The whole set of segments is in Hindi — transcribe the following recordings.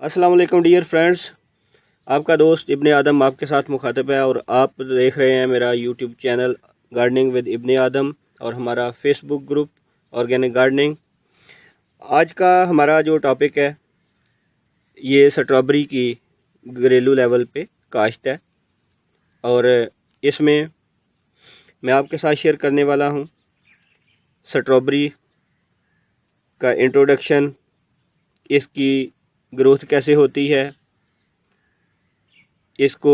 अस्सलाम वालेकुम डियर फ्रेंड्स, आपका दोस्त इब्ने आदम आपके साथ मुखातिब है और आप देख रहे हैं मेरा यूट्यूब चैनल गार्डनिंग विद इब्ने आदम और हमारा फेसबुक ग्रुप ऑर्गेनिक गार्डनिंग। आज का हमारा जो टॉपिक है ये स्ट्रॉबेरी की घरेलू लेवल पे काश्त है और इसमें मैं आपके साथ शेयर करने वाला हूँ स्ट्रॉबेरी का इंट्रोडक्शन, इसकी ग्रोथ कैसे होती है, इसको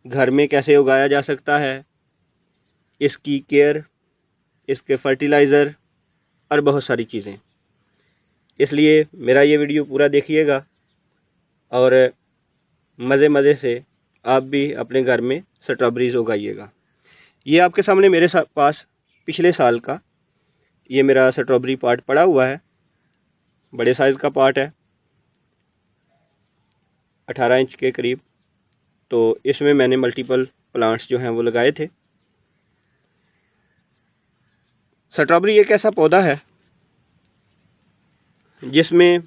घर में कैसे उगाया जा सकता है, इसकी केयर, इसके फर्टिलाइज़र और बहुत सारी चीज़ें। इसलिए मेरा ये वीडियो पूरा देखिएगा और मज़े से आप भी अपने घर में स्ट्रॉबेरीज़ उगाइएगा। ये आपके सामने मेरे पास पिछले साल का ये मेरा स्ट्रॉबेरी पार्ट पड़ा हुआ है। बड़े साइज़ का पार्ट है, 18 इंच के करीब। तो इसमें मैंने मल्टीपल प्लांट्स जो हैं वो लगाए थे। स्ट्रॉबेरी एक ऐसा पौधा है जिसमें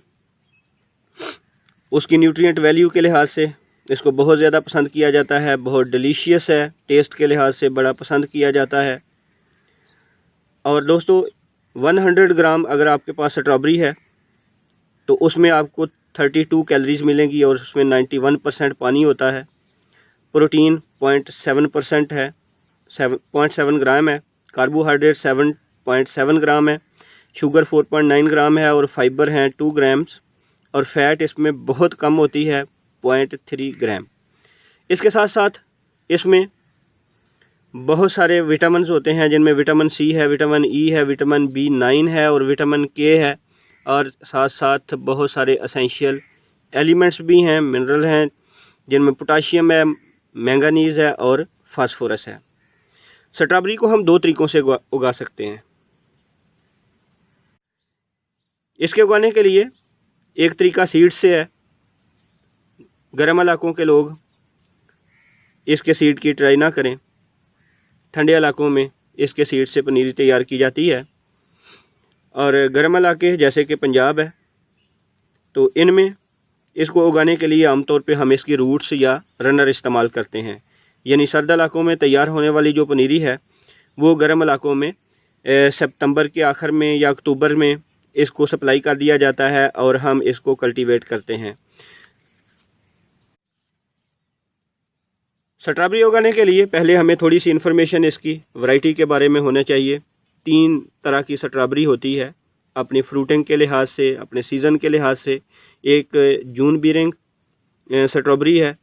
उसकी न्यूट्रिएंट वैल्यू के लिहाज से इसको बहुत ज़्यादा पसंद किया जाता है, बहुत डिलीशियस है, टेस्ट के लिहाज से बड़ा पसंद किया जाता है। और दोस्तों 100 ग्राम अगर आपके पास स्ट्रॉबेरी है तो उसमें आपको 32 कैलोरीज मिलेंगी और उसमें 91% पानी होता है। प्रोटीन 0.7% है, 0.7 ग्राम है। कार्बोहाइड्रेट 7.7 ग्राम है। शुगर 4.9 ग्राम है और फाइबर हैं 2 ग्राम्स और फैट इसमें बहुत कम होती है, 0.3 ग्राम। इसके साथ साथ इसमें बहुत सारे विटामिन होते हैं जिनमें विटामिन सी है, विटामिन ई है, विटामिन B9 है और विटामिन के है और साथ साथ बहुत सारे एसेंशियल एलिमेंट्स भी हैं, मिनरल हैं जिनमें पोटाशियम है, मैंगनीज़ है और फास्फोरस है। स्ट्रॉबेरी को हम 2 तरीक़ों से उगा सकते हैं। इसके उगाने के लिए एक तरीका सीड से है। गर्म इलाकों के लोग इसके सीड की ट्राई ना करें। ठंडे इलाकों में इसके सीड से पनीरी तैयार की जाती है और गर्म इलाके जैसे कि पंजाब है तो इनमें इसको उगाने के लिए आमतौर पे हम इसकी रूट्स या रनर इस्तेमाल करते हैं। यानी सर्द इलाकों में तैयार होने वाली जो पनीरी है वो गर्म इलाकों में सितंबर के आखिर में या अक्टूबर में इसको सप्लाई कर दिया जाता है और हम इसको कल्टीवेट करते हैं। स्ट्रॉबेरी उगाने के लिए पहले हमें थोड़ी सी इन्फॉर्मेशन इसकी वैरायटी के बारे में होना चाहिए। 3 तरह की स्ट्रॉबेरी होती है अपनी फ्रूटिंग के लिहाज से, अपने सीज़न के लिहाज से। एक जून बीरिंग स्ट्रॉबेरी है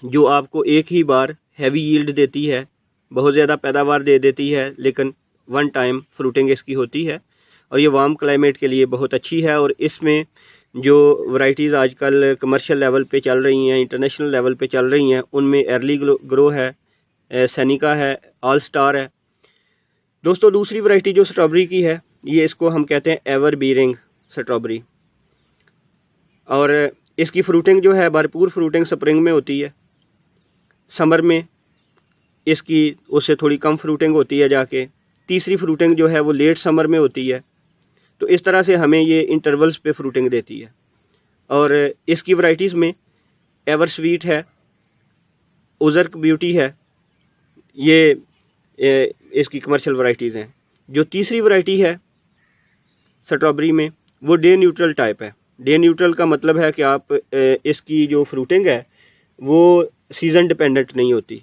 जो आपको एक ही बार हैवी यील्ड देती है, बहुत ज़्यादा पैदावार दे देती है, लेकिन 1 टाइम फ्रूटिंग इसकी होती है और ये वार्म क्लाइमेट के लिए बहुत अच्छी है। और इसमें जो वैरायटीज़ आजकल कमर्शियल लेवल पे चल रही हैं, इंटरनेशनल लेवल पे चल रही हैं, उनमें अर्ली ग्रो है, सैनिका है, ऑल स्टार है। दोस्तों दूसरी वैरायटी जो स्ट्रॉबेरी की है ये इसको हम कहते हैं एवर बीरिंग स्ट्रॉबेरी और इसकी फ्रूटिंग जो है भरपूर फ्रूटिंग स्प्रिंग में होती है। समर में इसकी उससे थोड़ी कम फ्रूटिंग होती है जाके। तीसरी फ्रूटिंग जो है वो लेट समर में होती है। तो इस तरह से हमें ये इंटरवल्स पे फ्रूटिंग देती है। और इसकी वैरायटीज़ में एवर स्वीट है, उजर्क ब्यूटी है, ये इसकी कमर्शियल वैरायटीज़ हैं। जो तीसरी वैरायटी है स्ट्रॉबेरी में वो डे न्यूट्रल टाइप है। डे न्यूट्रल का मतलब है कि आप इसकी जो फ्रूटिंग है वो सीज़न डिपेंडेंट नहीं होती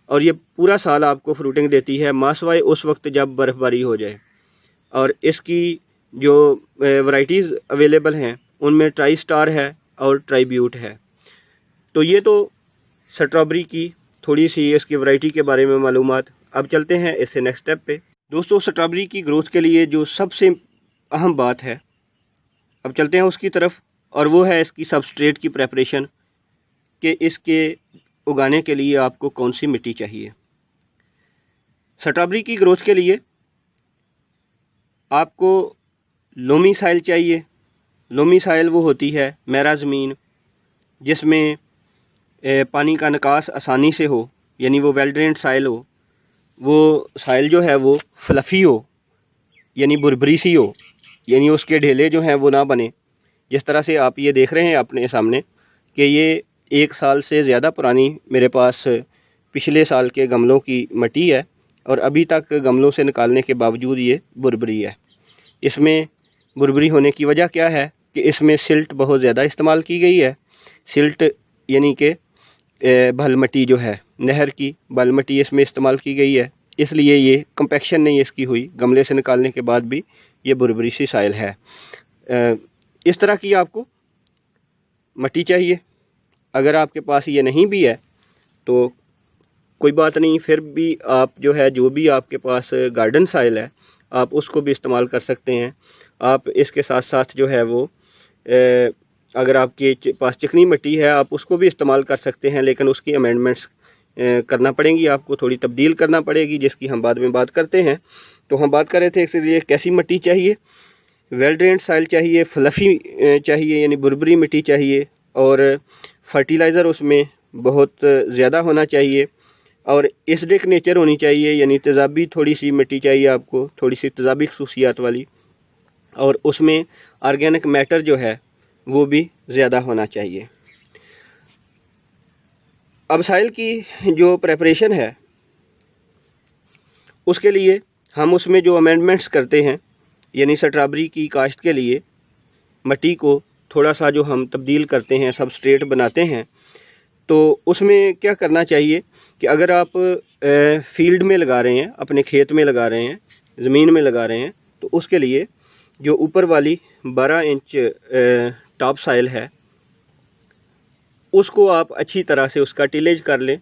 और ये पूरा साल आपको फ्रूटिंग देती है, मासवाए उस वक्त जब बर्फ़बारी हो जाए। और इसकी जो वैरायटीज़ अवेलेबल हैं उनमें ट्राई स्टार है और ट्राईब्यूट है। तो ये तो स्ट्रॉबेरी की थोड़ी सी इसकी वैरायटी के बारे में मालूमात। अब चलते हैं इससे नेक्स्ट स्टेप पे। दोस्तों स्ट्रॉबेरी की ग्रोथ के लिए जो सबसे अहम बात है, अब चलते हैं उसकी तरफ, और वो है इसकी सबस्ट्रेट की प्रेपरेशन कि इसके उगाने के लिए आपको कौन सी मिट्टी चाहिए। स्ट्रॉबेरी की ग्रोथ के लिए आपको लोमी साइल चाहिए। लोमी साइल वो होती है मैरा ज़मीन जिसमें पानी का निकास आसानी से हो, यानी वो वेल ड्रेन्ड साइल हो। वो साइल जो है वो फ्लफ़ी हो, यानी बुरबरी सी हो, यानी उसके ढेले जो हैं वो ना बने, जिस तरह से आप ये देख रहे हैं अपने सामने कि ये 1 साल से ज़्यादा पुरानी मेरे पास पिछले साल के गमलों की मिट्टी है और अभी तक गमलों से निकालने के बावजूद ये बुरबरी है। इसमें बुरबरी होने की वजह क्या है कि इसमें सिल्ट बहुत ज़्यादा इस्तेमाल की गई है। सिल्ट यानी कि बल मिट्टी जो है, नहर की बल मिट्टी इसमें इस्तेमाल की गई है, इसलिए ये कंपैक्शन नहीं इसकी हुई। गमले से निकालने के बाद भी ये बुरबरी सी साइल है। इस तरह की आपको मिट्टी चाहिए। अगर आपके पास ये नहीं भी है तो कोई बात नहीं, फिर भी आप जो है, जो भी आपके पास गार्डन साइल है, आप उसको भी इस्तेमाल कर सकते हैं। आप इसके साथ साथ जो है वो अगर आपके पास चिकनी मिट्टी है आप उसको भी इस्तेमाल कर सकते हैं, लेकिन उसकी अमेंडमेंट्स करना पड़ेंगी, आपको थोड़ी तब्दील करना पड़ेगी, जिसकी हम बाद में बात करते हैं। तो हम बात कर रहे थे इसलिए कैसी मिट्टी चाहिए। वेल ड्रेन्ड साइल चाहिए, फ्लफ़ी चाहिए यानी बुरबरी मिट्टी चाहिए, और फर्टिलाइज़र उसमें बहुत ज़्यादा होना चाहिए, और एसिडिक नेचर होनी चाहिए यानी तेज़ाबी थोड़ी सी मिट्टी चाहिए आपको, थोड़ी सी तेज़ाबी खसूसियात वाली, और उसमें ऑर्गेनिक मैटर जो है वो भी ज़्यादा होना चाहिए। अब साइल की जो प्रेपरेशन है उसके लिए हम उसमें जो अमेंडमेंट्स करते हैं, यानी स्ट्रॉबेरी की काश्त के लिए मिट्टी को थोड़ा सा जो हम तब्दील करते हैं, सबस्ट्रेट बनाते हैं, तो उसमें क्या करना चाहिए कि अगर आप फील्ड में लगा रहे हैं, अपने खेत में लगा रहे हैं, ज़मीन में लगा रहे हैं, तो उसके लिए जो ऊपर वाली 12 इंच टॉप साइल है उसको आप अच्छी तरह से उसका टिलेज कर लें,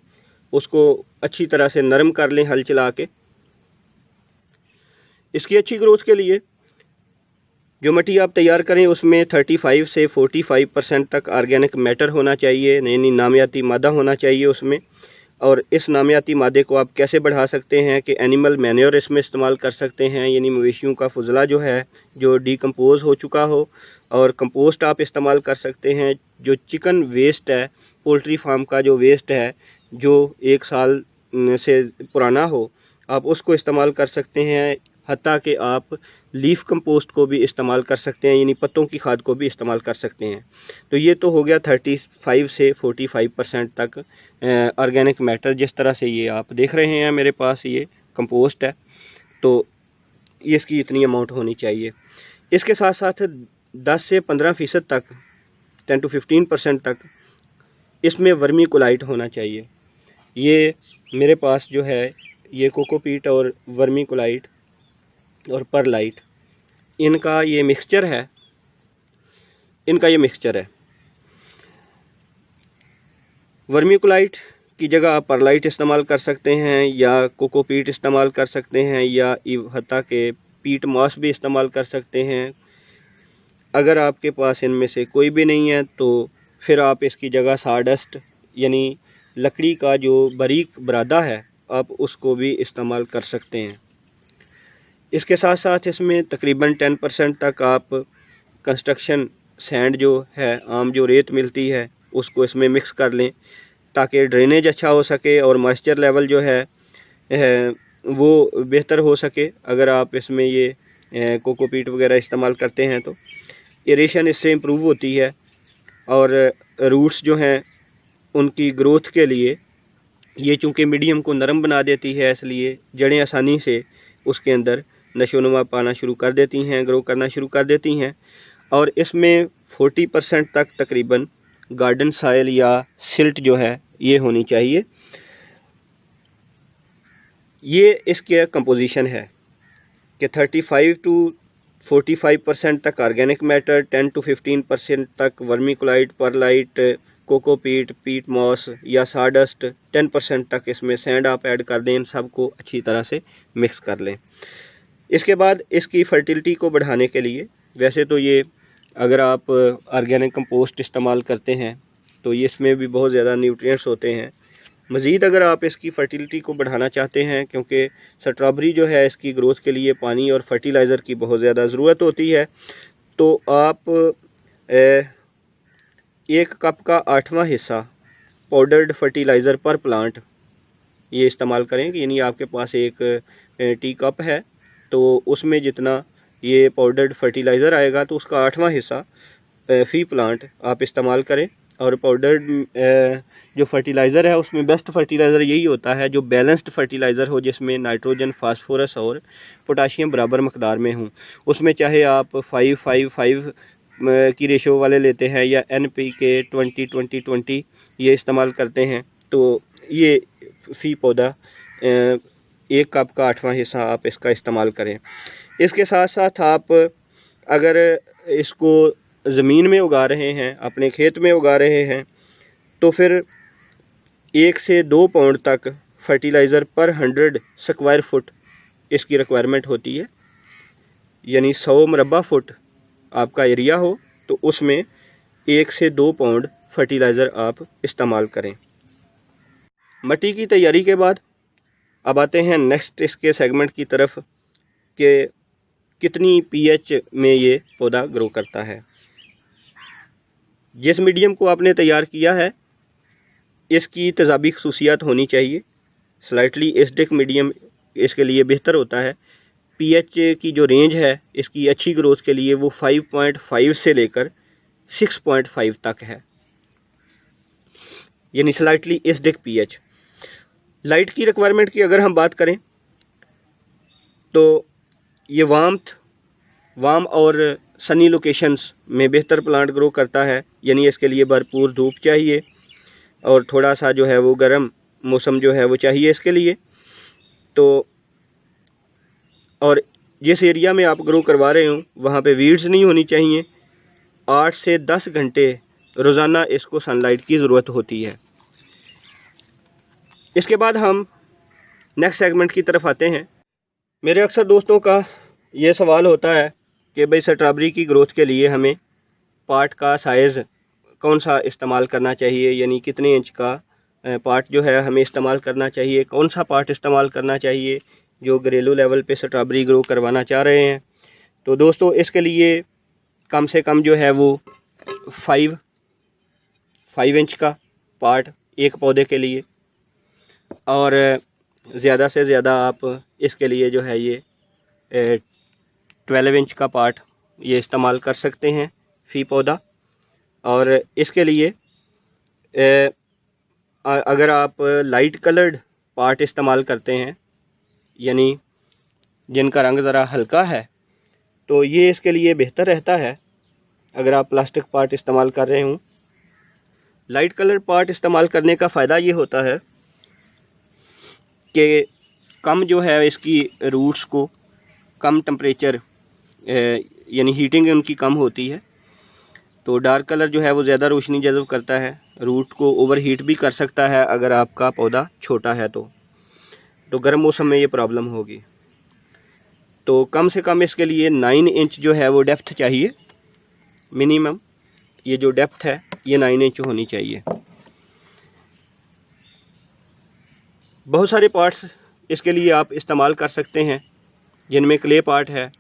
उसको अच्छी तरह से नरम कर लें हल चला के। इसकी अच्छी ग्रोथ के लिए जो मिट्टी आप तैयार करें उसमें 35 से 45% तक ऑर्गेनिक मैटर होना चाहिए, यानी नामियाती मादा होना चाहिए उसमें। और इस नामियाती मादे को आप कैसे बढ़ा सकते हैं कि एनिमल मैन्योर इसमें इस्तेमाल कर सकते हैं, यानी मवेशियों का फुजला जो है जो डिकम्पोज़ हो चुका हो, और कंपोस्ट आप इस्तेमाल कर सकते हैं। जो चिकन वेस्ट है, पोल्ट्री फार्म का जो वेस्ट है जो 1 साल से पुराना हो, आप उसको इस्तेमाल कर सकते हैं। हत्ता कि आप लीफ कंपोस्ट को भी इस्तेमाल कर सकते हैं, यानी पत्तों की खाद को भी इस्तेमाल कर सकते हैं। तो ये तो हो गया 35 से 45% तक ऑर्गेनिक मैटर। जिस तरह से ये आप देख रहे हैं मेरे पास ये कंपोस्ट है, तो इसकी इतनी अमाउंट होनी चाहिए। इसके साथ साथ 10 से 15% तक, 10 to 15% तक इसमें वर्मी कोलाइट होना चाहिए। ये मेरे पास जो है ये कोकोपीट और वर्मी कोलाइट और परलाइट, इनका ये मिक्सचर है। वर्मीकोलाइट की जगह आप परलाइट इस्तेमाल कर सकते हैं, या कोकोपीट इस्तेमाल कर सकते हैं, या हत्ता के पीट मॉस भी इस्तेमाल कर सकते हैं। अगर आपके पास इनमें से कोई भी नहीं है तो फिर आप इसकी जगह साडस्ट यानी लकड़ी का जो बारीक बरादा है आप उसको भी इस्तेमाल कर सकते हैं। इसके साथ साथ इसमें तकरीबन 10% तक आप कंस्ट्रक्शन सैंड जो है, आम जो रेत मिलती है, उसको इसमें मिक्स कर लें ताकि ड्रेनेज अच्छा हो सके और मॉइस्चर लेवल जो है वो बेहतर हो सके। अगर आप इसमें ये कोकोपीट वगैरह इस्तेमाल करते हैं तो एरेशन इससे इम्प्रूव होती है, और रूट्स जो हैं उनकी ग्रोथ के लिए ये चूँकि मीडियम को नरम बना देती है, इसलिए जड़ें आसानी से उसके अंदर नशोनुमा पाना शुरू कर देती हैं, ग्रो करना शुरू कर देती हैं। और इसमें 40% तक तकरीबन गार्डन साइल या सिल्ट जो है ये होनी चाहिए। ये इसके कंपोजिशन है कि 35 to 45% तक ऑर्गेनिक मैटर, 10 to 15% तक वर्मीकोलाइट, परलाइट, कोकोपीट, पीट मॉस या साडस्ट, 10% तक इसमें सैंड आप ऐड कर दें। इन सब को अच्छी तरह से मिक्स कर लें। इसके बाद इसकी फर्टिलिटी को बढ़ाने के लिए, वैसे तो ये अगर आप ऑर्गेनिक कंपोस्ट इस्तेमाल करते हैं तो ये इसमें भी बहुत ज़्यादा न्यूट्रिएंट्स होते हैं। मज़ीद अगर आप इसकी फर्टिलिटी को बढ़ाना चाहते हैं, क्योंकि स्ट्रॉबेरी जो है इसकी ग्रोथ के लिए पानी और फर्टिलाइज़र की बहुत ज़्यादा ज़रूरत होती है, तो आप 1 कप का 8वां हिस्सा पाउडर्ड फर्टिलाइज़र पर प्लांट ये इस्तेमाल करें। यानी आपके पास एक टी कप है तो उसमें जितना ये पाउडर्ड फर्टिलाइज़र आएगा तो उसका 8वां हिस्सा फ़ी प्लांट आप इस्तेमाल करें। और पाउडर्ड जो फर्टिलाइज़र है उसमें बेस्ट फर्टिलाइज़र यही होता है जो बैलेंस्ड फर्टिलाइज़र हो, जिसमें नाइट्रोजन, फास्फोरस और पोटाशियम बराबर मकदार में हों। उसमें चाहे आप 5-5-5 की रेशो वाले लेते हैं या NPK 20-20-20 ये इस्तेमाल करते हैं, तो ये फ़ी पौधा 1 कप का 8वां हिस्सा आप इसका इस्तेमाल करें। इसके साथ साथ आप अगर इसको ज़मीन में उगा रहे हैं, अपने खेत में उगा रहे हैं, तो फिर 1 से 2 पाउंड तक फर्टिलाइज़र पर 100 स्क्वायर फुट इसकी रिक्वायरमेंट होती है। यानी 100 मरबा फुट आपका एरिया हो तो उसमें 1 से 2 पाउंड फर्टिलाइज़र आप इस्तेमाल करें। मिट्टी की तैयारी के बाद अब आते हैं नेक्स्ट इसके सेगमेंट की तरफ कि कितनी pH में ये पौधा ग्रो करता है। जिस मीडियम को आपने तैयार किया है इसकी तेज़ाबी खसूसियात होनी चाहिए। स्लाइटली एसिडिक मीडियम इसके लिए बेहतर होता है। pH की जो रेंज है इसकी अच्छी ग्रोथ के लिए वो 5.5 से लेकर 6.5 तक है, यानी स्लाइटली एसिडिक pH। लाइट की रिक्वायरमेंट की अगर हम बात करें तो ये वार्म और सनी लोकेशंस में बेहतर प्लांट ग्रो करता है, यानी इसके लिए भरपूर धूप चाहिए और थोड़ा सा जो है वो गर्म मौसम जो है वो चाहिए इसके लिए। तो और जिस एरिया में आप ग्रो करवा रहे हो वहाँ पे वीड्स नहीं होनी चाहिए। 8 से 10 घंटे रोज़ाना इसको सनलाइट की ज़रूरत होती है। इसके बाद हम नेक्स्ट सेगमेंट की तरफ आते हैं। मेरे अक्सर दोस्तों का ये सवाल होता है कि भाई स्ट्रॉबेरी की ग्रोथ के लिए हमें पार्ट का साइज़ कौन सा इस्तेमाल करना चाहिए, यानी कितने इंच का पार्ट जो है हमें इस्तेमाल करना चाहिए, कौन सा पार्ट इस्तेमाल करना चाहिए जो घरेलू लेवल पे स्ट्रॉबेरी ग्रो करवाना चाह रहे हैं। तो दोस्तों इसके लिए कम से कम जो है वो 5 इंच का पार्ट एक पौधे के लिए, और ज़्यादा से ज़्यादा आप इसके लिए जो है ये 12 इंच का पार्ट ये इस्तेमाल कर सकते हैं फ़ी पौधा। और इसके लिए अगर आप लाइट कलर्ड पार्ट इस्तेमाल करते हैं, यानी जिनका रंग ज़रा हल्का है, तो ये इसके लिए बेहतर रहता है अगर आप प्लास्टिक पार्ट इस्तेमाल कर रहे हों। लाइट कलर पार्ट इस्तेमाल करने का फ़ायदा ये होता है कि कम जो है इसकी रूट्स को कम टेम्परेचर यानी हीटिंग उनकी कम होती है, तो डार्क कलर जो है वो ज़्यादा रोशनी जज़ब करता है, रूट को ओवर हीट भी कर सकता है अगर आपका पौधा छोटा है तो गर्म मौसम में ये प्रॉब्लम होगी। तो कम से कम इसके लिए 9 इंच जो है वो डेप्थ चाहिए मिनिमम। ये जो डेप्थ है ये 9 इंच होनी चाहिए। बहुत सारे पार्ट्स इसके लिए आप इस्तेमाल कर सकते हैं, जिनमें क्ले पार्ट है,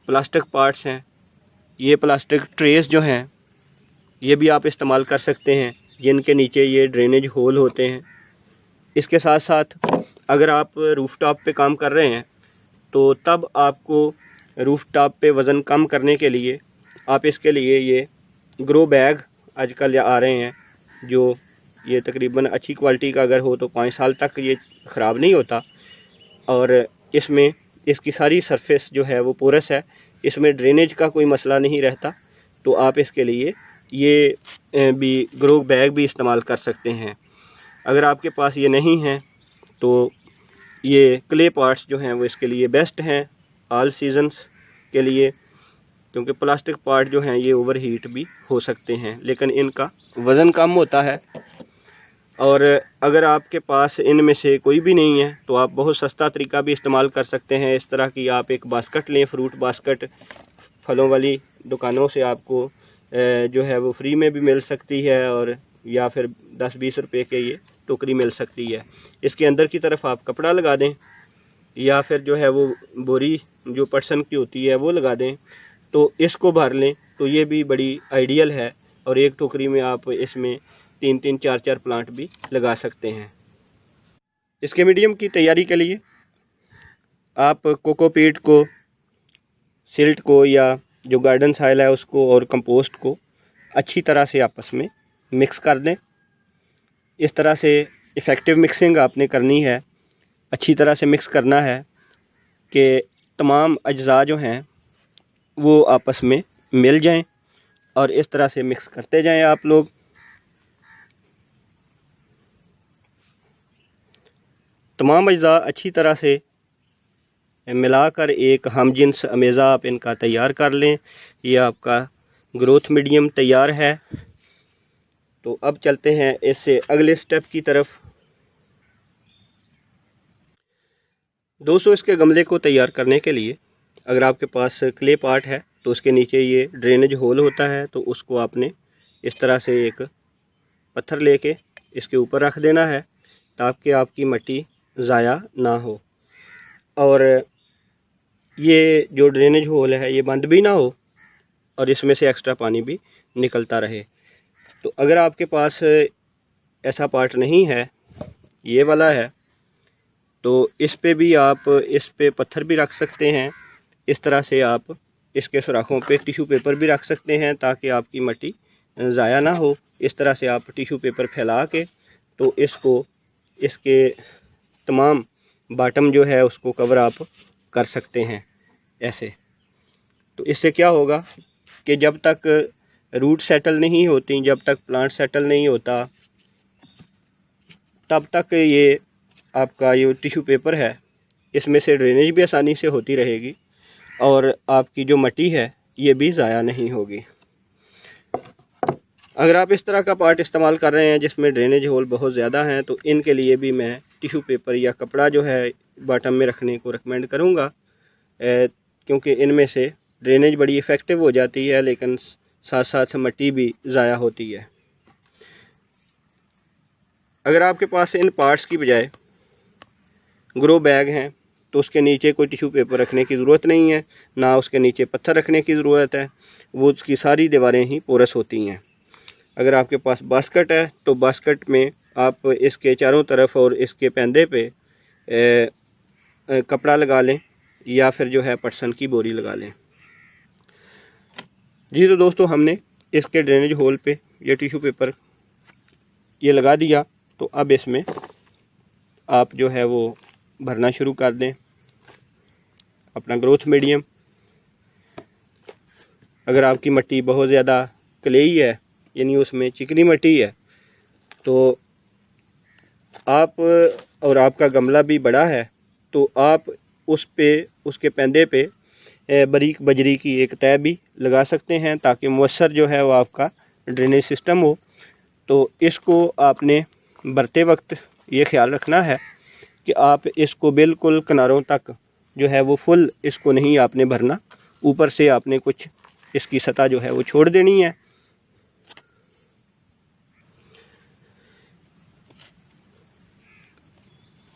प्लास्टिक पार्ट्स हैं, ये प्लास्टिक ट्रेस जो हैं ये भी आप इस्तेमाल कर सकते हैं, जिनके नीचे ये ड्रेनेज होल होते हैं। इसके साथ साथ अगर आप रूफ टॉप पे काम कर रहे हैं तो तब आपको रूफ टॉप पे वज़न कम करने के लिए आप इसके लिए ये ग्रो बैग आजकल आ रहे हैं, जो ये तकरीबन अच्छी क्वालिटी का अगर हो तो 5 साल तक ये ख़राब नहीं होता, और इसमें इसकी सारी सरफेस जो है वो पोरस है, इसमें ड्रेनेज का कोई मसला नहीं रहता। तो आप इसके लिए ये भी ग्रो बैग भी इस्तेमाल कर सकते हैं। अगर आपके पास ये नहीं है तो ये क्ले पार्ट्स जो हैं वो इसके लिए बेस्ट हैं ऑल सीजन्स के लिए, क्योंकि प्लास्टिक पार्ट जो हैं ये ओवर हीट भी हो सकते हैं, लेकिन इनका वज़न कम होता है। और अगर आपके पास इनमें से कोई भी नहीं है तो आप बहुत सस्ता तरीका भी इस्तेमाल कर सकते हैं। इस तरह की आप एक बास्केट लें, फ्रूट बास्केट, फलों वाली दुकानों से आपको जो है वो फ्री में भी मिल सकती है, और या फिर 10-20 रुपए के ये टोकरी मिल सकती है। इसके अंदर की तरफ आप कपड़ा लगा दें या फिर जो है वो बोरी जो पर्सन की होती है वो लगा दें, तो इसको भर लें तो ये भी बड़ी आइडियल है। और एक टोकरी में आप इसमें 3-3, 4-4 प्लांट भी लगा सकते हैं। इसके मीडियम की तैयारी के लिए आप कोकोपीट को, सिल्ट को, या जो गार्डन साइल है उसको और कंपोस्ट को अच्छी तरह से आपस में मिक्स कर दें। इस तरह से इफ़ेक्टिव मिक्सिंग आपने करनी है, अच्छी तरह से मिक्स करना है कि तमाम अज्ज़ा जो हैं वो आपस में मिल जाएं, और इस तरह से मिक्स करते जाएं आप लोग। तमाम अज्ज़ा अच्छी तरह से मिलाकर एक हमजिन्स अमेज़ा आप इनका तैयार कर लें। ये आपका ग्रोथ मीडियम तैयार है। तो अब चलते हैं इससे अगले स्टेप की तरफ। दोस्तों, इसके गमले को तैयार करने के लिए अगर आपके पास क्ले पार्ट है तो उसके नीचे ये ड्रेनेज होल होता है, तो उसको आपने इस तरह से एक पत्थर लेके इसके ऊपर रख देना है ताकि आपकी मिट्टी ज़ाया ना हो और ये जो ड्रेनेज होल है ये बंद भी ना हो और इसमें से एक्स्ट्रा पानी भी निकलता रहे। तो अगर आपके पास ऐसा पार्ट नहीं है, ये वाला है, तो इस पे भी आप इस पे पत्थर भी रख सकते हैं। इस तरह से आप इसके सुराखों पे टिश्यू पेपर भी रख सकते हैं ताकि आपकी मिट्टी ज़ाया ना हो। इस तरह से आप टिश्यू पेपर फैला के तो इसको इसके तमाम बॉटम जो है उसको कवर आप कर सकते हैं ऐसे। तो इससे क्या होगा कि जब तक रूट सेटल नहीं होती, जब तक प्लांट सेटल नहीं होता, तब तक ये आपका ये टिश्यू पेपर है इसमें से ड्रेनेज भी आसानी से होती रहेगी और आपकी जो मिट्टी है ये भी ज़ाया नहीं होगी। अगर आप इस तरह का पार्ट इस्तेमाल कर रहे हैं जिसमें ड्रेनेज होल बहुत ज़्यादा हैं, तो इनके लिए भी मैं टिश्यू पेपर या कपड़ा जो है बॉटम में रखने को रिकमेंड करूँगा, क्योंकि इनमें से ड्रेनेज बड़ी इफ़ेक्टिव हो जाती है लेकिन साथ साथ मिट्टी भी ज़ाया होती है। अगर आपके पास इन पार्ट्स की बजाय ग्रो बैग हैं तो उसके नीचे कोई टिश्यू पेपर रखने की ज़रूरत नहीं है, ना उसके नीचे पत्थर रखने की ज़रूरत है, वो उसकी सारी दीवारें ही पोरस होती हैं। अगर आपके पास बास्केट है तो बास्केट में आप इसके चारों तरफ और इसके पैंदे पे कपड़ा लगा लें या फिर जो है पटसन की बोरी लगा लें। जी तो दोस्तों, हमने इसके ड्रेनेज होल पे ये टिश्यू पेपर ये लगा दिया। तो अब इसमें आप जो है वो भरना शुरू कर दें अपना ग्रोथ मीडियम। अगर आपकी मिट्टी बहुत ज़्यादा क्लेई है यानी उसमें चिकनी मिट्टी है तो आप, और आपका गमला भी बड़ा है, तो आप उस पे उसके पैंदे पे बारीक बजरी की एक तह भी लगा सकते हैं ताकि मुअस्सर जो है वो आपका ड्रेनेज सिस्टम हो। तो इसको आपने भरते वक्त ये ख्याल रखना है कि आप इसको बिल्कुल किनारों तक जो है वो फुल इसको नहीं आपने भरना, ऊपर से आपने कुछ इसकी सतह जो है वो छोड़ देनी है।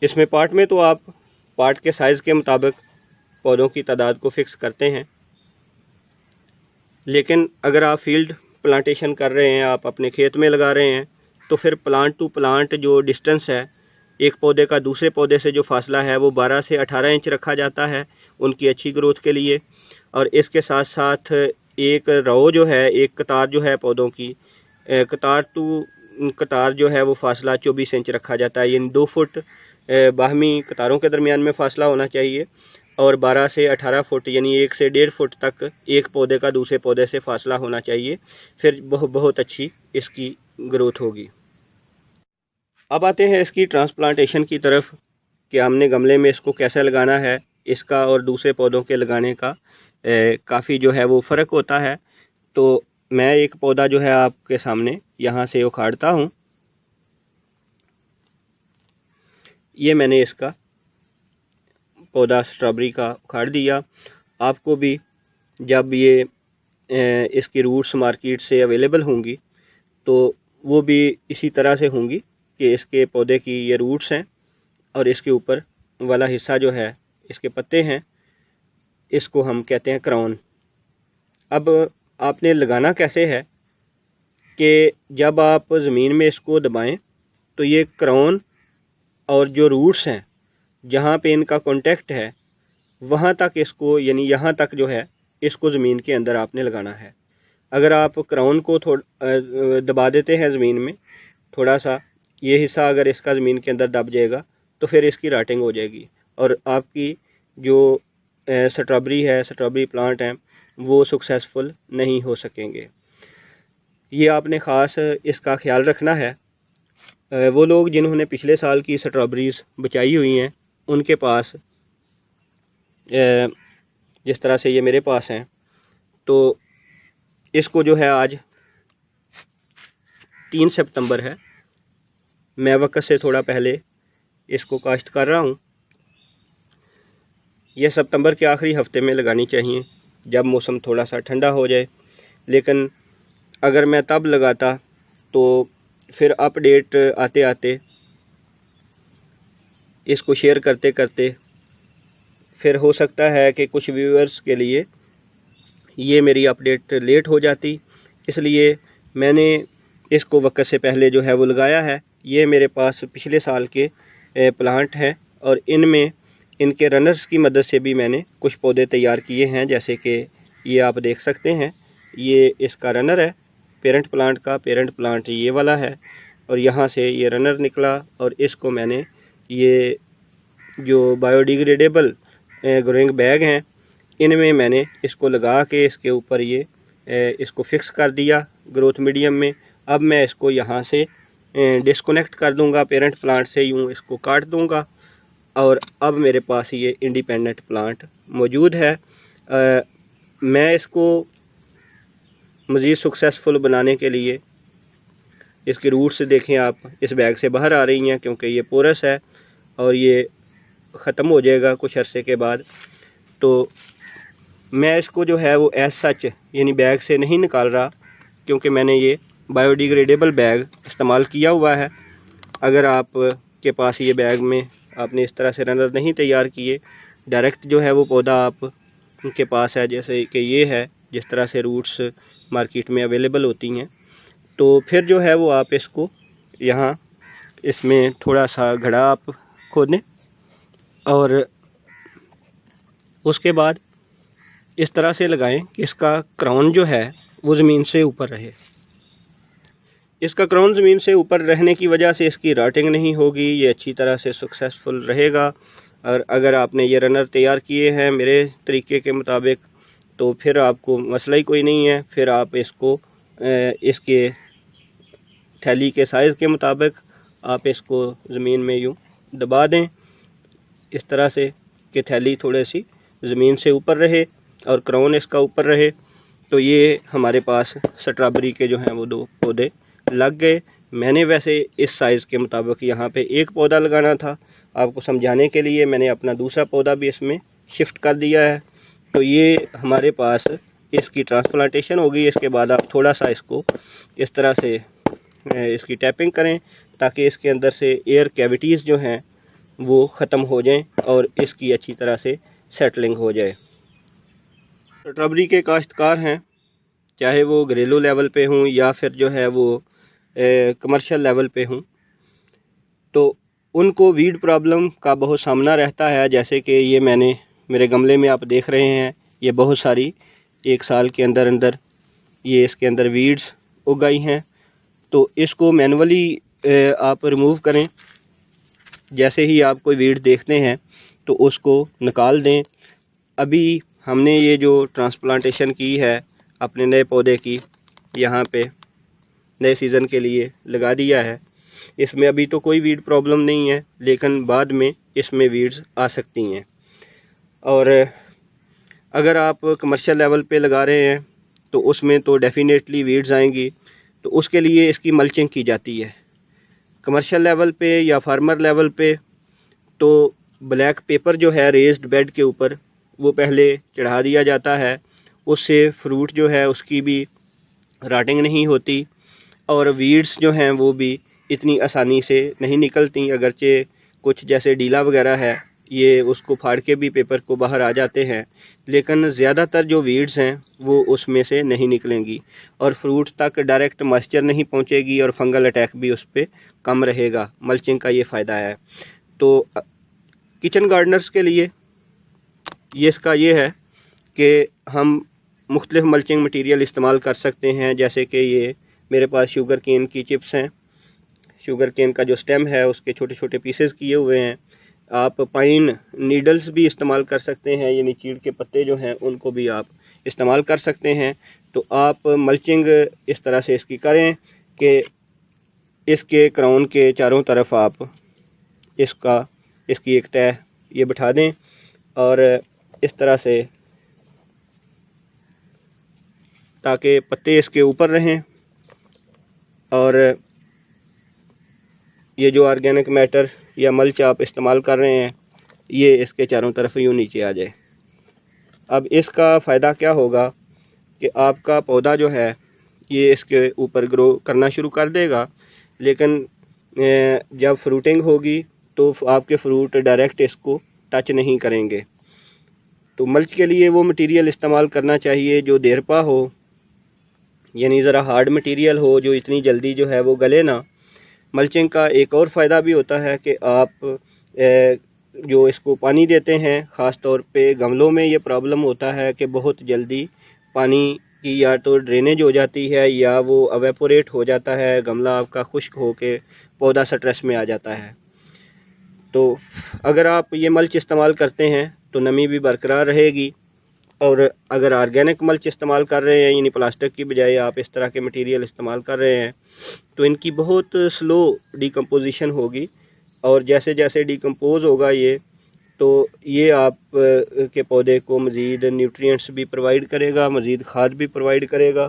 इसमें पार्ट में तो आप पार्ट के साइज़ के मुताबिक पौधों की तादाद को फिक्स करते हैं, लेकिन अगर आप फील्ड प्लांटेशन कर रहे हैं, आप अपने खेत में लगा रहे हैं, तो फिर प्लांट टू प्लांट जो डिस्टेंस है, एक पौधे का दूसरे पौधे से जो फासला है वो 12 से 18 इंच रखा जाता है उनकी अच्छी ग्रोथ के लिए। और इसके साथ साथ एक रो जो है, एक कतार जो है पौधों की, कतार टू कतार जो है वो फासला 24 इंच रखा जाता है, यानी 2 फुट बाहमी कतारों के दरमियान में फ़ासला होना चाहिए और 12 से 18 फुट यानी 1 से 1.5 फुट तक एक पौधे का दूसरे पौधे से फ़ासला होना चाहिए। फिर बहुत अच्छी इसकी ग्रोथ होगी। अब आते हैं इसकी ट्रांसप्लांटेशन की तरफ कि हमने गमले में इसको कैसे लगाना है। इसका और दूसरे पौधों के लगाने का काफ़ी जो है वो फ़र्क होता है। तो मैं एक पौधा जो है आपके सामने यहाँ से उखाड़ता हूँ। ये मैंने इसका पौधा स्ट्रॉबेरी का उखाड़ दिया। आपको भी जब ये इसकी रूट्स मार्केट से अवेलेबल होंगी तो वो भी इसी तरह से होंगी कि इसके पौधे की ये रूट्स हैं और इसके ऊपर वाला हिस्सा जो है इसके पत्ते हैं, इसको हम कहते हैं क्राउन। अब आपने लगाना कैसे है कि जब आप ज़मीन में इसको दबाएं तो ये क्राउन और जो रूट्स हैं जहाँ पे इनका कांटेक्ट है वहाँ तक इसको, यानी यहाँ तक जो है इसको ज़मीन के अंदर आपने लगाना है। अगर आप क्राउन को दबा देते हैं ज़मीन में थोड़ा सा, ये हिस्सा अगर इसका ज़मीन के अंदर दब जाएगा तो फिर इसकी राटिंग हो जाएगी और आपकी जो स्ट्रॉबेरी है, स्ट्रॉबेरी प्लांट हैं, वो सक्सेसफुल नहीं हो सकेंगे। ये आपने ख़ास इसका ख्याल रखना है। वो लोग जिन्होंने पिछले साल की स्ट्रॉबेरीज़ बचाई हुई हैं, उनके पास जिस तरह से ये मेरे पास हैं, तो इसको जो है आज 3 सितंबर है, मैं वक्त से थोड़ा पहले इसको काश्त कर रहा हूँ। यह सितंबर के आखिरी हफ्ते में लगानी चाहिए जब मौसम थोड़ा सा ठंडा हो जाए, लेकिन अगर मैं तब लगाता तो फिर अपडेट आते आते इसको शेयर करते करते फिर हो सकता है कि कुछ व्यूअर्स के लिए ये मेरी अपडेट लेट हो जाती, इसलिए मैंने इसको वक्त से पहले जो है वो लगाया है। ये मेरे पास पिछले साल के प्लांट हैं और इनमें इनके रनर्स की मदद से भी मैंने कुछ पौधे तैयार किए हैं, जैसे कि ये आप देख सकते हैं, ये इसका रनर है पेरेंट प्लांट का। पेरेंट प्लांट ये वाला है और यहाँ से ये रनर निकला और इसको मैंने ये जो बायोडिग्रेडेबल ग्रोइंग बैग हैं, इनमें मैंने इसको लगा के इसके ऊपर ये इसको फिक्स कर दिया ग्रोथ मीडियम में। अब मैं इसको यहाँ से डिस्कनेक्ट कर दूँगा पेरेंट प्लांट से, यूँ इसको काट दूँगा और अब मेरे पास ये इंडिपेंडेंट प्लांट मौजूद है। मैं इसको मज़ीद सक्सेसफुल बनाने के लिए इसकी रूट्स देखें आप, इस बैग से बाहर आ रही हैं क्योंकि ये पोरस है और ये ख़त्म हो जाएगा कुछ अरसे के बाद। तो मैं इसको जो है वो एज सच यानी बैग से नहीं निकाल रहा, क्योंकि मैंने ये बायोडिग्रेडेबल बैग इस्तेमाल किया हुआ है। अगर आप के पास ये बैग में आपने इस तरह से रनर नहीं तैयार किए, डायरेक्ट जो है वो पौधा आप के पास है, जैसे कि ये है, जिस तरह से रूट्स मार्केट में अवेलेबल होती हैं, तो फिर जो है वो आप इसको यहाँ इसमें थोड़ा सा घड़ा आप खोदें और उसके बाद इस तरह से लगाएं कि इसका क्राउन जो है वो ज़मीन से ऊपर रहे। इसका क्राउन ज़मीन से ऊपर रहने की वजह से इसकी राटिंग नहीं होगी, ये अच्छी तरह से सक्सेसफुल रहेगा। और अगर आपने ये रनर तैयार किए हैं मेरे तरीके के मुताबिक, तो फिर आपको मसला ही कोई नहीं है। फिर आप इसको इसके थैली के साइज़ के मुताबिक आप इसको ज़मीन में यूँ दबा दें इस तरह से कि थैली थोड़ी सी ज़मीन से ऊपर रहे और क्राउन इसका ऊपर रहे। तो ये हमारे पास स्ट्रॉबेरी के जो हैं वो 2 पौधे लग गए। मैंने वैसे इस साइज़ के मुताबिक यहाँ पे एक पौधा लगाना था, आपको समझाने के लिए मैंने अपना दूसरा पौधा भी इसमें शिफ्ट कर दिया है। तो ये हमारे पास इसकी ट्रांसप्लांटेशन होगी। इसके बाद आप थोड़ा सा इसको इस तरह से इसकी टैपिंग करें ताकि इसके अंदर से एयर कैविटीज़ जो हैं वो ख़त्म हो जाएं और इसकी अच्छी तरह से सेटलिंग हो जाए। स्ट्रॉबेरी के काश्तकार हैं, चाहे वो घरेलू लेवल पे हों या फिर जो है वो कमर्शियल लेवल पे हों, तो उनको वीड प्रॉब्लम का बहुत सामना रहता है। जैसे कि ये मैंने मेरे गमले में आप देख रहे हैं, ये बहुत सारी एक साल के अंदर अंदर ये इसके अंदर वीड्स उग गई हैं। तो इसको मैनुअली आप रिमूव करें। जैसे ही आप कोई वीड देखते हैं तो उसको निकाल दें। अभी हमने ये जो ट्रांसप्लांटेशन की है अपने नए पौधे की, यहाँ पे नए सीज़न के लिए लगा दिया है। इसमें अभी तो कोई वीड प्रॉब्लम नहीं है, लेकिन बाद में इसमें वीड्स आ सकती हैं। और अगर आप कमर्शियल लेवल पे लगा रहे हैं तो उसमें तो डेफिनेटली वीड्स आएंगी, तो उसके लिए इसकी मल्चिंग की जाती है। कमर्शियल लेवल पे या फार्मर लेवल पे तो ब्लैक पेपर जो है रेज्ड बेड के ऊपर वो पहले चढ़ा दिया जाता है, उससे फ्रूट जो है उसकी भी राटिंग नहीं होती और वीड्स जो हैं वो भी इतनी आसानी से नहीं निकलती। अगरचे कुछ जैसे डीला वगैरह है ये उसको फाड़ के भी पेपर को बाहर आ जाते हैं, लेकिन ज़्यादातर जो वीड्स हैं वो उसमें से नहीं निकलेंगी और फ्रूट तक डायरेक्ट मॉइस्चर नहीं पहुंचेगी और फंगल अटैक भी उस पर कम रहेगा। मल्चिंग का ये फ़ायदा है। तो किचन गार्डनर्स के लिए ये इसका ये है कि हम मुख्तलिफ मल्चिंग मटीरियल इस्तेमाल कर सकते हैं, जैसे कि ये मेरे पास शुगर केन की चिप्स हैं, शुगर केन का जो स्टेम है उसके छोटे छोटे पीसेस किए हुए हैं। आप पाइन नीडल्स भी इस्तेमाल कर सकते हैं, यानी चीड़ के पत्ते जो हैं उनको भी आप इस्तेमाल कर सकते हैं। तो आप मल्चिंग इस तरह से इसकी करें कि इसके क्राउन के चारों तरफ आप इसकी एक तह ये बिठा दें और इस तरह से, ताकि पत्ते इसके ऊपर रहें और ये जो ऑर्गेनिक मैटर या मल्च आप इस्तेमाल कर रहे हैं ये इसके चारों तरफ यूँ नीचे आ जाए। अब इसका फ़ायदा क्या होगा कि आपका पौधा जो है ये इसके ऊपर ग्रो करना शुरू कर देगा, लेकिन जब फ्रूटिंग होगी तो आपके फ्रूट डायरेक्ट इसको टच नहीं करेंगे। तो मल्च के लिए वो मटेरियल इस्तेमाल करना चाहिए जो देरपा हो, यानी ज़रा हार्ड मटेरियल हो, जो इतनी जल्दी जो है वो गले ना। मल्चिंग का एक और फ़ायदा भी होता है कि आप जो इसको पानी देते हैं, ख़ास तौर पे गमलों में ये प्रॉब्लम होता है कि बहुत जल्दी पानी की या तो ड्रेनेज हो जाती है या वो एवेपोरेट हो जाता है, गमला आपका खुश्क हो के पौधा स्ट्रेस में आ जाता है। तो अगर आप ये मल्च इस्तेमाल करते हैं तो नमी भी बरकरार रहेगी। और अगर ऑर्गेनिक मल्च इस्तेमाल कर रहे हैं, यानी प्लास्टिक की बजाय आप इस तरह के मटेरियल इस्तेमाल कर रहे हैं, तो इनकी बहुत स्लो डिकम्पोजिशन होगी और जैसे जैसे डिकम्पोज होगा ये, तो ये आप के पौधे को मज़ीद न्यूट्रिएंट्स भी प्रोवाइड करेगा, मज़ीद खाद भी प्रोवाइड करेगा।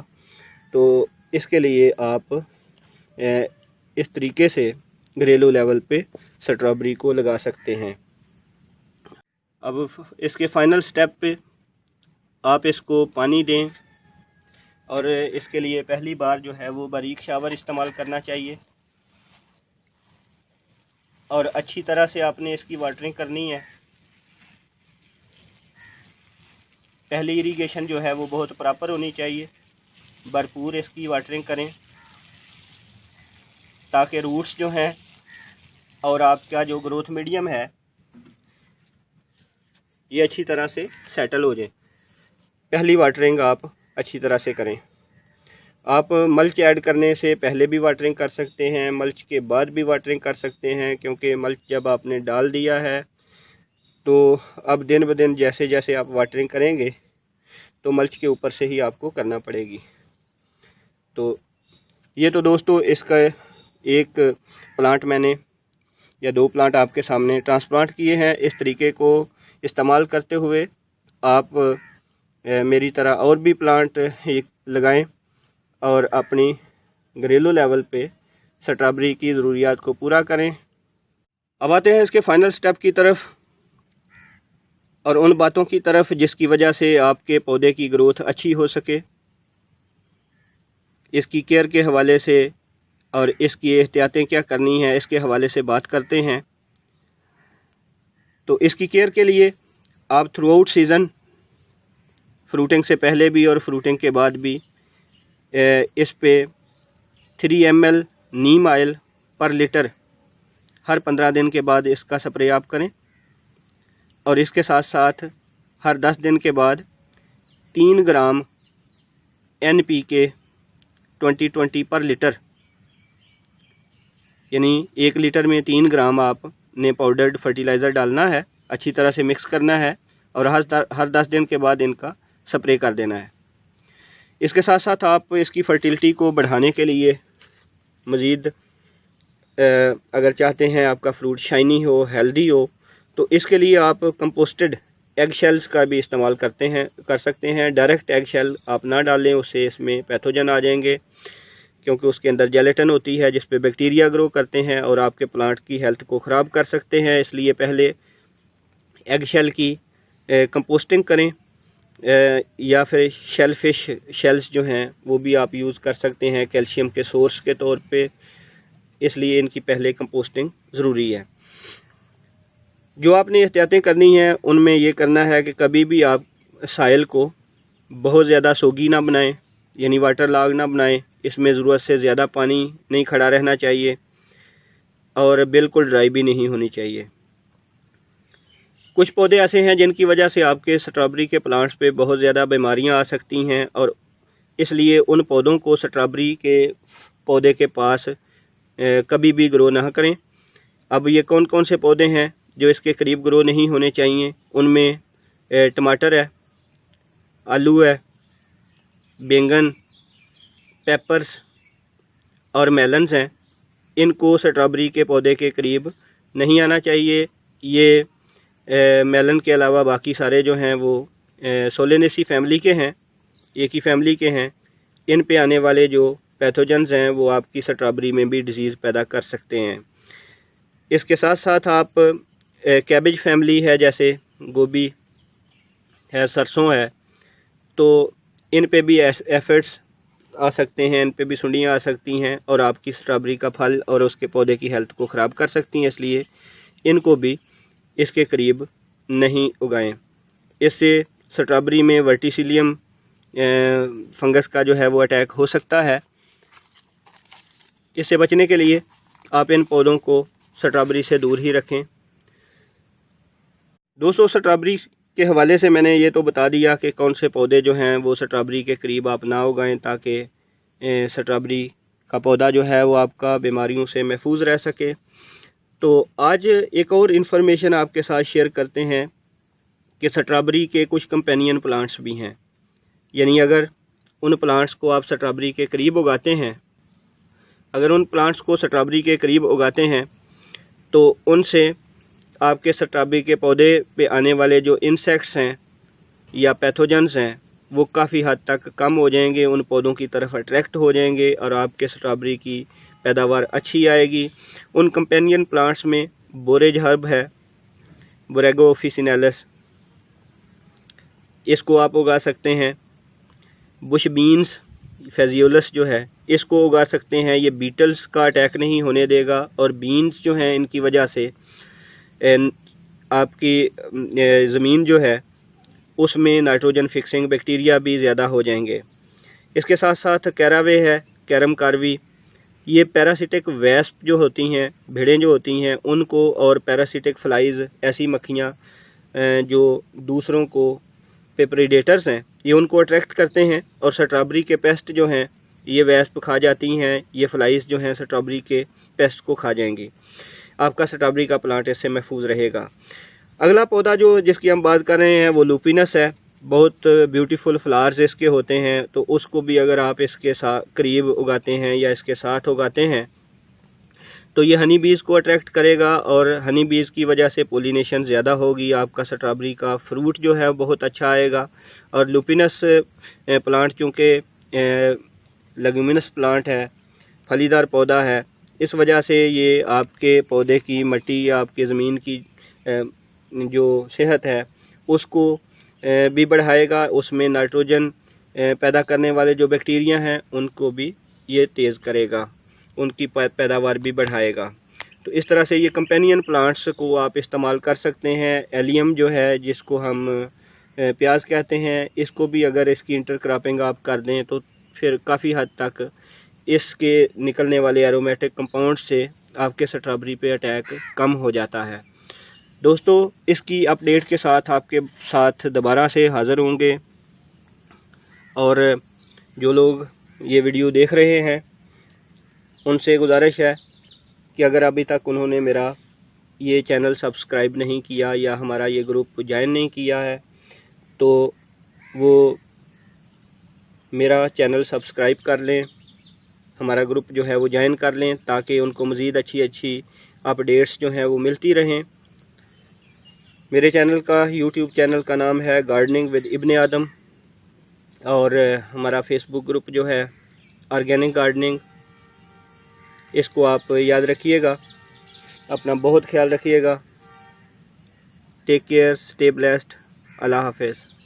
तो इसके लिए आप इस तरीके से घरेलू लेवल पे स्ट्रॉबेरी को लगा सकते हैं। अब इसके फाइनल स्टेप पे आप इसको पानी दें और इसके लिए पहली बार जो है वो बारीक शावर इस्तेमाल करना चाहिए और अच्छी तरह से आपने इसकी वाटरिंग करनी है। पहली इरिगेशन जो है वो बहुत प्रॉपर होनी चाहिए, भरपूर इसकी वाटरिंग करें ताकि रूट्स जो हैं और आपका जो ग्रोथ मीडियम है ये अच्छी तरह से सेटल हो जाए। पहली वाटरिंग आप अच्छी तरह से करें। आप मल्च ऐड करने से पहले भी वाटरिंग कर सकते हैं, मल्च के बाद भी वाटरिंग कर सकते हैं, क्योंकि मल्च जब आपने डाल दिया है तो अब दिन ब दिन जैसे जैसे आप वाटरिंग करेंगे तो मल्च के ऊपर से ही आपको करना पड़ेगी। तो ये तो दोस्तों इसका एक प्लांट मैंने या 2 प्लांट आपके सामने ट्रांसप्लांट किए हैं। इस तरीके को इस्तेमाल करते हुए आप मेरी तरह और भी प्लांट लगाएं और अपनी घरेलू लेवल पे स्ट्रॉबेरी की ज़रूरियात को पूरा करें। अब आते हैं इसके फाइनल स्टेप की तरफ और उन बातों की तरफ जिसकी वजह से आपके पौधे की ग्रोथ अच्छी हो सके। इसकी केयर के हवाले से और इसकी एहतियातें क्या करनी है इसके हवाले से बात करते हैं। तो इसकी केयर के लिए आप थ्रू आउट सीज़न, फ्रूटिंग से पहले भी और फ्रूटिंग के बाद भी, इस पे 3 ml नीम ऑयल पर लीटर हर 15 दिन के बाद इसका स्प्रे आप करें और इसके साथ साथ हर 10 दिन के बाद 3 ग्राम NPK 20-20 पर लीटर, यानी 1 लीटर में 3 ग्राम आपने पाउडर्ड फर्टिलाइज़र डालना है, अच्छी तरह से मिक्स करना है और हर 10 दिन के बाद इनका स्प्रे कर देना है। इसके साथ साथ आप इसकी फर्टिलिटी को बढ़ाने के लिए मज़ीद अगर चाहते हैं आपका फ्रूट शाइनी हो, हेल्दी हो, तो इसके लिए आप कंपोस्टेड एग शेल्स का भी इस्तेमाल कर सकते हैं। डायरेक्ट एग शेल आप ना डालें, उससे इसमें पैथोजन आ जाएंगे, क्योंकि उसके अंदर जेलेटिन होती है जिस पे बैक्टीरिया ग्रो करते हैं और आपके प्लांट की हेल्थ को ख़राब कर सकते हैं। इसलिए पहले एग शेल की कंपोस्टिंग करें या फिर शेलफिश शेल्स जो हैं वो भी आप यूज़ कर सकते हैं कैल्शियम के सोर्स के तौर पे, इसलिए इनकी पहले कंपोस्टिंग ज़रूरी है। जो आपने एहतियातें करनी हैं उनमें ये करना है कि कभी भी आप साइल को बहुत ज़्यादा सोगी ना बनाएं, यानी वाटर लॉग ना बनाएं, इसमें ज़रूरत से ज़्यादा पानी नहीं खड़ा रहना चाहिए और बिल्कुल ड्राई भी नहीं होनी चाहिए। कुछ पौधे ऐसे हैं जिनकी वजह से आपके स्ट्रॉबेरी के प्लांट्स पे बहुत ज़्यादा बीमारियां आ सकती हैं, और इसलिए उन पौधों को स्ट्रॉबेरी के पौधे के पास कभी भी ग्रो ना करें। अब ये कौन कौन से पौधे हैं जो इसके करीब ग्रो नहीं होने चाहिए? उनमें टमाटर है, आलू है, बैंगन, पेपर्स और मेलन्स हैं। इनको स्ट्रॉबेरी के पौधे के करीब नहीं आना चाहिए। ये मेलन के अलावा बाकी सारे जो हैं वो सोलेनेसी फैमिली के हैं, एक ही फैमिली के हैं। इन पे आने वाले जो पैथोजन्स हैं वो आपकी स्ट्रॉबेरी में भी डिजीज़ पैदा कर सकते हैं। इसके साथ साथ आप कैबेज फैमिली है, जैसे गोभी है, सरसों है, तो इन पे भी एफिड्स आ सकते हैं, इन पे भी सुंडियाँ आ सकती हैं और आपकी स्ट्रॉबेरी का फल और उसके पौधे की हेल्थ को ख़राब कर सकती हैं। इसलिए इनको भी इसके करीब नहीं उगाएं। इससे स्ट्रॉबेरी में वर्टिसिलियम फंगस का जो है वो अटैक हो सकता है। इससे बचने के लिए आप इन पौधों को स्ट्रॉबेरी से दूर ही रखें। दोस्तों, स्ट्रॉबेरी के हवाले से मैंने ये तो बता दिया कि कौन से पौधे जो हैं वो स्ट्रॉबेरी के करीब आप ना उगाएं, ताकि स्ट्रॉबेरी का पौधा जो है वो आपका बीमारियों से महफूज रह सके। तो आज एक और इन्फॉर्मेशन आपके साथ शेयर करते हैं कि स्ट्रॉबेरी के कुछ कंपेनियन प्लांट्स भी हैं। यानी अगर उन प्लांट्स को आप स्ट्रॉबेरी के करीब उगाते हैं, तो उनसे आपके स्ट्रॉबेरी के पौधे पे आने वाले जो इंसेक्ट्स हैं या पैथोजन्स हैं वो काफ़ी हद तक कम हो जाएंगे, उन पौधों की तरफ अट्रैक्ट हो जाएंगे और आपके स्ट्रॉबेरी की पैदावार अच्छी आएगी। उन कंपेनियन प्लांट्स में बोरेज हर्ब है, बोरेगो ऑफिसिनेलिस, इसको आप उगा सकते हैं। बुश बीन्स फेजियोलस जो है इसको उगा सकते हैं। ये बीटल्स का अटैक नहीं होने देगा और बीन्स जो हैं इनकी वजह से आपकी ज़मीन जो है उसमें नाइट्रोजन फिक्सिंग बैक्टीरिया भी ज़्यादा हो जाएंगे। इसके साथ साथ कैरावे है, कैरम कार्वी, ये पैरासिटिक वेस्प जो होती हैं, भेड़ें जो होती हैं, उनको, और पैरासिटिक फ्लाइज, ऐसी मक्खियाँ जो दूसरों को प्रेडेटर्स हैं, ये उनको अट्रैक्ट करते हैं और स्ट्रॉबेरी के पेस्ट जो हैं ये वेस्प खा जाती हैं। ये फ्लाइज जो हैं स्ट्रॉबेरी के पेस्ट को खा जाएंगी। आपका स्ट्रॉबेरी का प्लांट इससे महफूज रहेगा। अगला पौधा जो जिसकी हम बात कर रहे हैं वो लुपिनस है। बहुत ब्यूटीफुल फ्लावर्स इसके होते हैं, तो उसको भी अगर आप इसके साथ करीब उगाते हैं या इसके साथ उगाते हैं तो ये हनी बीज़ को अट्रैक्ट करेगा और हनी बीज़ की वजह से पोलिनेशन ज़्यादा होगी। आपका स्ट्रॉबेरी का फ्रूट जो है बहुत अच्छा आएगा। और लुपिनस प्लांट चूँकि लेग्यूमिनस प्लांट है, फलीदार पौधा है, इस वजह से ये आपके पौधे की मिट्टी या आपके ज़मीन की जो सेहत है उसको भी बढ़ाएगा। उसमें नाइट्रोजन पैदा करने वाले जो बैक्टीरिया हैं उनको भी ये तेज़ करेगा, उनकी पैदावार भी बढ़ाएगा। तो इस तरह से ये कंपेनियन प्लांट्स को आप इस्तेमाल कर सकते हैं। एलियम जो है, जिसको हम प्याज कहते हैं, इसको भी अगर इसकी इंटरक्रॉपिंग आप कर दें तो फिर काफ़ी हद तक इसके निकलने वाले एरोमेटिक कंपाउंड से आपके स्ट्रॉबेरी पे अटैक कम हो जाता है। दोस्तों, इसकी अपडेट के साथ आपके साथ दोबारा से हाज़िर होंगे। और जो लोग ये वीडियो देख रहे हैं उनसे गुजारिश है कि अगर अभी तक उन्होंने मेरा ये चैनल सब्सक्राइब नहीं किया या हमारा ये ग्रुप ज्वाइन नहीं किया है तो वो मेरा चैनल सब्सक्राइब कर लें, हमारा ग्रुप जो है वो ज्वाइन कर लें, ताकि उनको मज़ीद अच्छी अपडेट्स जो हैं वो मिलती रहें। मेरे चैनल का, यूट्यूब चैनल का नाम है गार्डनिंग विद इब्ने आदम, और हमारा फेसबुक ग्रुप जो है ऑर्गेनिक गार्डनिंग। इसको आप याद रखिएगा। अपना बहुत ख्याल रखिएगा। Take care, stay blessed. अल्लाह हाफ़िज़।